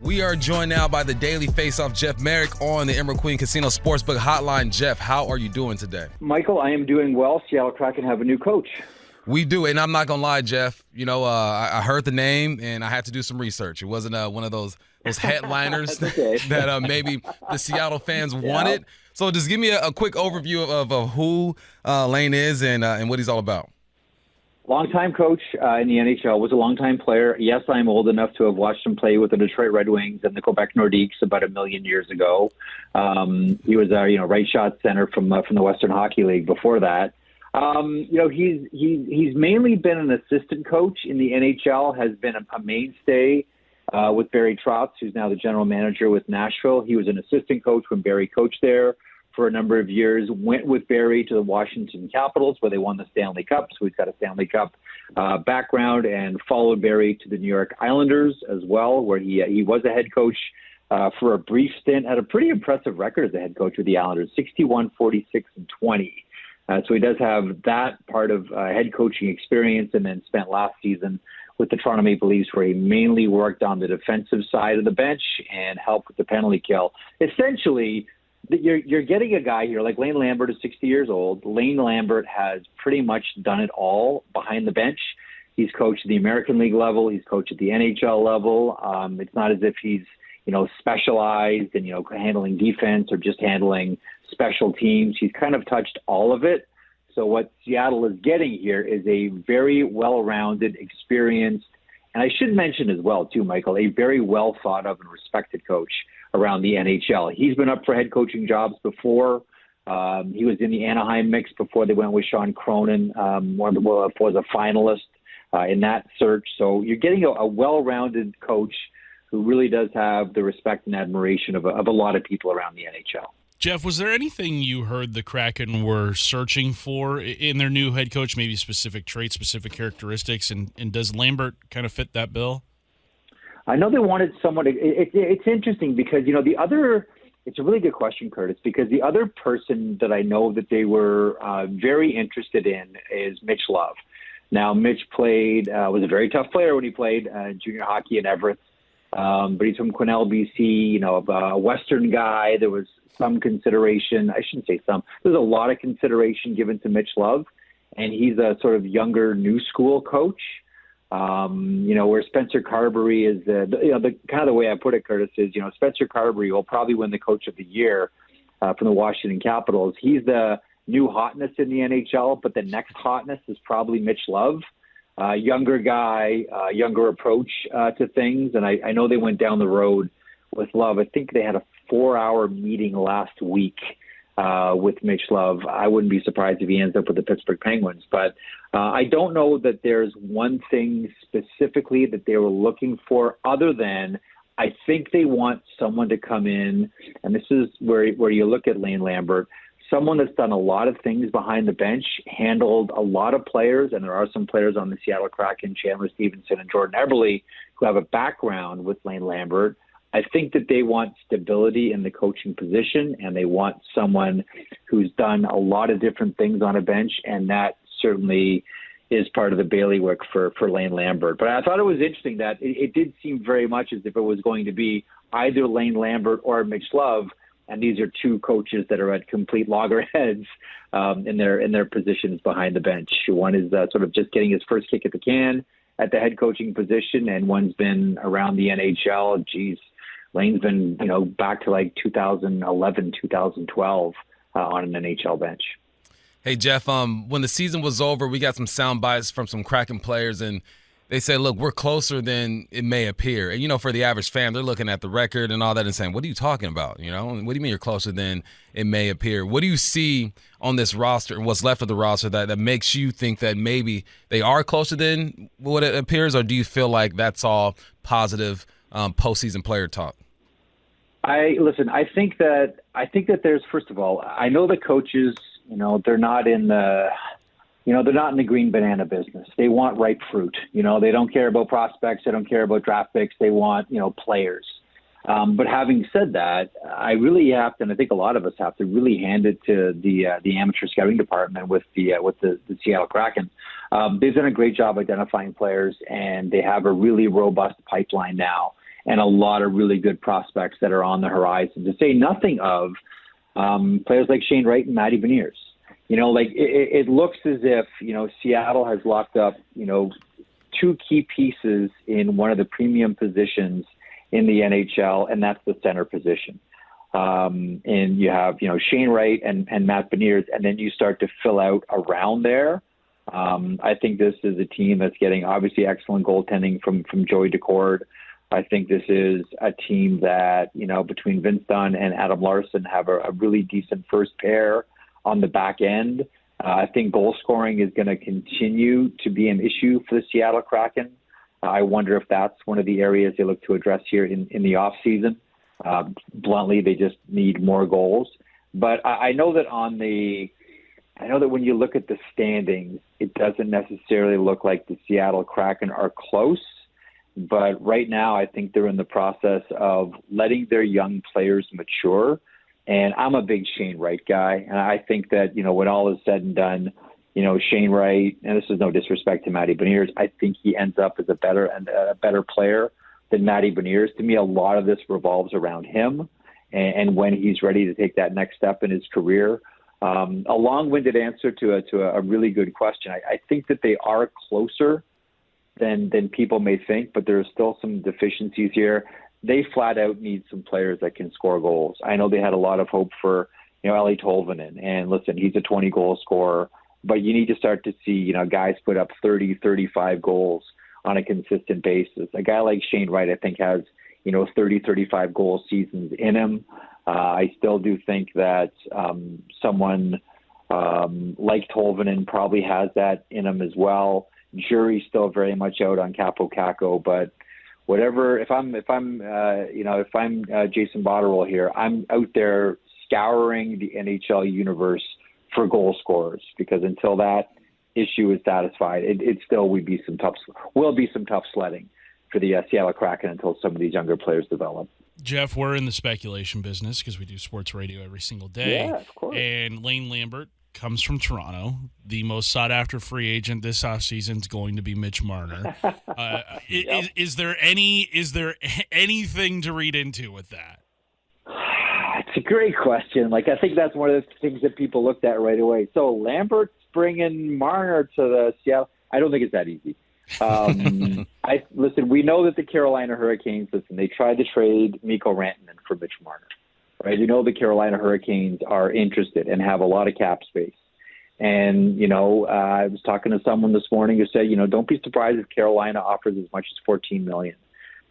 We are joined now by the Daily Face-Off, Jeff Marek, on the Emerald Queen Casino Sportsbook Hotline. Jeff, how are you doing today? Michael, I am doing well. Seattle Kraken have a new coach. We do, and I'm not going to lie, Jeff. I heard the name, and I had to do some research. It wasn't one of those headliners that maybe the Seattle fans wanted. So just give me a quick overview of who Lane is and what he's all about. Longtime coach in the NHL, was a longtime player. Yes, I'm old enough to have watched him play with the Detroit Red Wings and the Quebec Nordiques about 1 million years ago. He was a right shot center from the Western Hockey League before that. He's mainly been an assistant coach in the NHL, has been a mainstay with Barry Trotz, who's now the general manager with Nashville. He was an assistant coach when Barry coached there for a number of years, went with Barry to the Washington Capitals where they won the Stanley Cup. So he's got a Stanley Cup background, and followed Barry to the New York Islanders as well, where he was a head coach for a brief stint, had a pretty impressive record as a head coach with the Islanders, 61, 46, and 20. So he does have that part of head coaching experience, and then spent last season with the Toronto Maple Leafs, where he mainly worked on the defensive side of the bench and helped with the penalty kill. Essentially, you're getting a guy here like Lane Lambert is 60 years old. Lane Lambert has pretty much done it all behind the bench. He's coached at the American League level. He's coached at the NHL level. It's not as if he's, specialized in, handling defense or just handling special teams. He's kind of touched all of it. So what Seattle is getting here is a very well-rounded, experienced, and I should mention as well, too, Michael, a very well thought of and respected coach around the NHL. He's been up for head coaching jobs before. He was in the Anaheim mix before they went with Sean Cronin, was a finalist in that search. So you're getting a well-rounded coach who really does have the respect and admiration of a lot of people around the NHL. Jeff, was there anything you heard the Kraken were searching for in their new head coach, maybe specific traits, specific characteristics, and does Lambert kind of fit that bill? I know they wanted someone to, it's interesting because, it's a really good question, Curtis, because the other person that I know that they were very interested in is Mitch Love. Now, Mitch was a very tough player when he played junior hockey in Everett, but he's from Quesnel, BC, a Western guy. There was some consideration, I shouldn't say some, there's a lot of consideration given to Mitch Love, and he's a sort of younger, new school coach. Where Spencer Carberry is the kind of the way I put it, Curtis, is, Spencer Carberry will probably win the coach of the year from the Washington Capitals. He's the new hotness in the NHL, but the next hotness is probably Mitch Love. Younger guy, younger approach to things. And I know they went down the road with Love. I think they had a 4-hour meeting last week with Mitch Love. I wouldn't be surprised if he ends up with the Pittsburgh Penguins. But I don't know that there's one thing specifically that they were looking for, other than I think they want someone to come in, and this is where you look at Lane Lambert, someone that's done a lot of things behind the bench, handled a lot of players, and there are some players on the Seattle Kraken, Chandler Stevenson and Jordan Eberle, who have a background with Lane Lambert. I think that they want stability in the coaching position, and they want someone who's done a lot of different things on a bench, and that certainly is part of the bailiwick for Lane Lambert. But I thought it was interesting that it did seem very much as if it was going to be either Lane Lambert or Mitch Love, and these are two coaches that are at complete loggerheads in their positions behind the bench. One is sort of just getting his first kick at the can at the head coaching position, and one's been around the NHL. Lane's been, back to like 2011, 2012 on an NHL bench. Hey, Jeff, when the season was over, we got some sound bites from some Kraken players, and they said, look, we're closer than it may appear. And, for the average fan, they're looking at the record and all that and saying, what are you talking about? What do you mean you're closer than it may appear? What do you see on this roster and what's left of the roster that makes you think that maybe they are closer than what it appears, or do you feel like that's all positive postseason player talk? I think that there's, first of all, I know the coaches, they're not in the green banana business. They want ripe fruit. They don't care about prospects. They don't care about draft picks. They want, players. But having said that, I really have to, and I think a lot of us have to really hand it to the amateur scouting department with the Seattle Kraken. They've done a great job identifying players, and they have a really robust pipeline now. and a lot of really good prospects that are on the horizon, to say nothing of players like Shane Wright and Matty Beniers. It looks as if, Seattle has locked up, two key pieces in one of the premium positions in the NHL, and that's the center position. And you have, Shane Wright and Matt Beniers, and then you start to fill out around there. I think this is a team that's getting obviously excellent goaltending from Joey Decord. I think this is a team that, between Vince Dunn and Adam Larson have a really decent first pair on the back end. I think goal scoring is going to continue to be an issue for the Seattle Kraken. I wonder if that's one of the areas they look to address here in the offseason. Bluntly, they just need more goals. But I know that when you look at the standings, it doesn't necessarily look like the Seattle Kraken are close. But right now, I think they're in the process of letting their young players mature. And I'm a big Shane Wright guy. And I think that, when all is said and done, Shane Wright, and this is no disrespect to Matty Beniers, I think he ends up as a better player than Matty Beniers. To me, a lot of this revolves around him and when he's ready to take that next step in his career. A long-winded answer to a really good question. I think that they are closer than people may think, but there are still some deficiencies here. They flat out need some players that can score goals. I know they had a lot of hope for, Eeli Tolvanen, and listen, he's a 20-goal scorer, but you need to start to see, guys put up 30, 35 goals on a consistent basis. A guy like Shane Wright, I think, has, 30, 35 goal seasons in him. I still do think that someone like Tolvanen probably has that in him as well. Jury's still very much out on Capo Caco, but whatever. If I'm Jason Botterill here, I'm out there scouring the NHL universe for goal scorers, because until that issue is satisfied, it still will be some tough sledding for the Seattle Kraken until some of these younger players develop. Jeff, we're in the speculation business because we do sports radio every single day. Yeah, of course. And Lane Lambert comes from Toronto. The most sought-after free agent this offseason is going to be Mitch Marner. Yep. Is there anything to read into with that? It's a great question. I think that's one of the things that people looked at right away. So Lambert's bringing Marner to the Seattle. I don't think it's that easy. Listen, we know that the Carolina Hurricanes, they tried to trade Mikko Rantanen for Mitch Marner. Right? The Carolina Hurricanes are interested and have a lot of cap space. And, I was talking to someone this morning who said, don't be surprised if Carolina offers as much as $14 million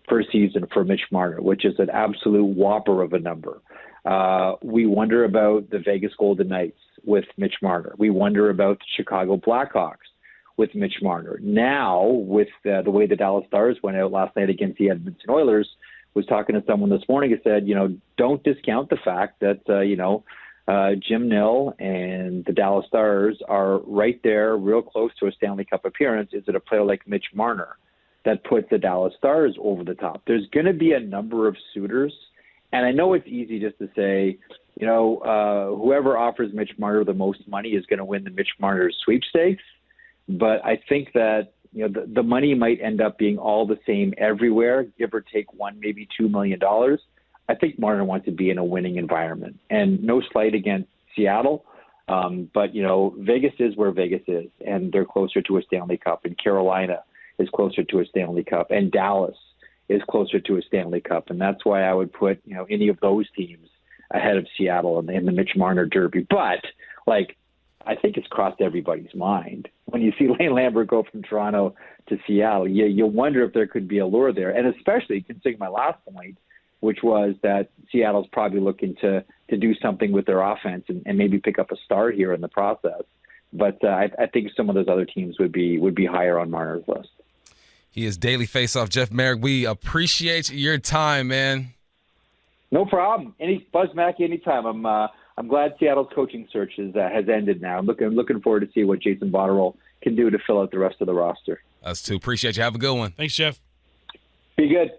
per season for Mitch Marner, which is an absolute whopper of a number. We wonder about the Vegas Golden Knights with Mitch Marner. We wonder about the Chicago Blackhawks with Mitch Marner. Now, with the way the Dallas Stars went out last night against the Edmonton Oilers, was talking to someone this morning who said, don't discount the fact that, Jim Nill and the Dallas Stars are right there, real close to a Stanley Cup appearance. Is it a player like Mitch Marner that puts the Dallas Stars over the top? There's going to be a number of suitors. And I know it's easy just to say, whoever offers Mitch Marner the most money is going to win the Mitch Marner sweepstakes. But I think that, the money might end up being all the same everywhere, give or take $1, maybe $2 million. I think Marner wants to be in a winning environment. And no slight against Seattle, but, Vegas is where Vegas is, and they're closer to a Stanley Cup, and Carolina is closer to a Stanley Cup, and Dallas is closer to a Stanley Cup. And that's why I would put, any of those teams ahead of Seattle in the Mitch Marner derby. But, I think it's crossed everybody's mind. When you see Lane Lambert go from Toronto to Seattle, you wonder if there could be a lure there. And especially considering my last point, which was that Seattle's probably looking to do something with their offense and maybe pick up a star here in the process. But I think some of those other teams would be higher on Marner's list. He is Daily Faceoff Jeff Marek. We appreciate your time, man. No problem. Buzz Mackey, anytime. I'm glad Seattle's coaching search has ended now. I'm looking forward to see what Jason Botterill can do to fill out the rest of the roster. Us too. Appreciate you. Have a good one. Thanks, Jeff. Be good.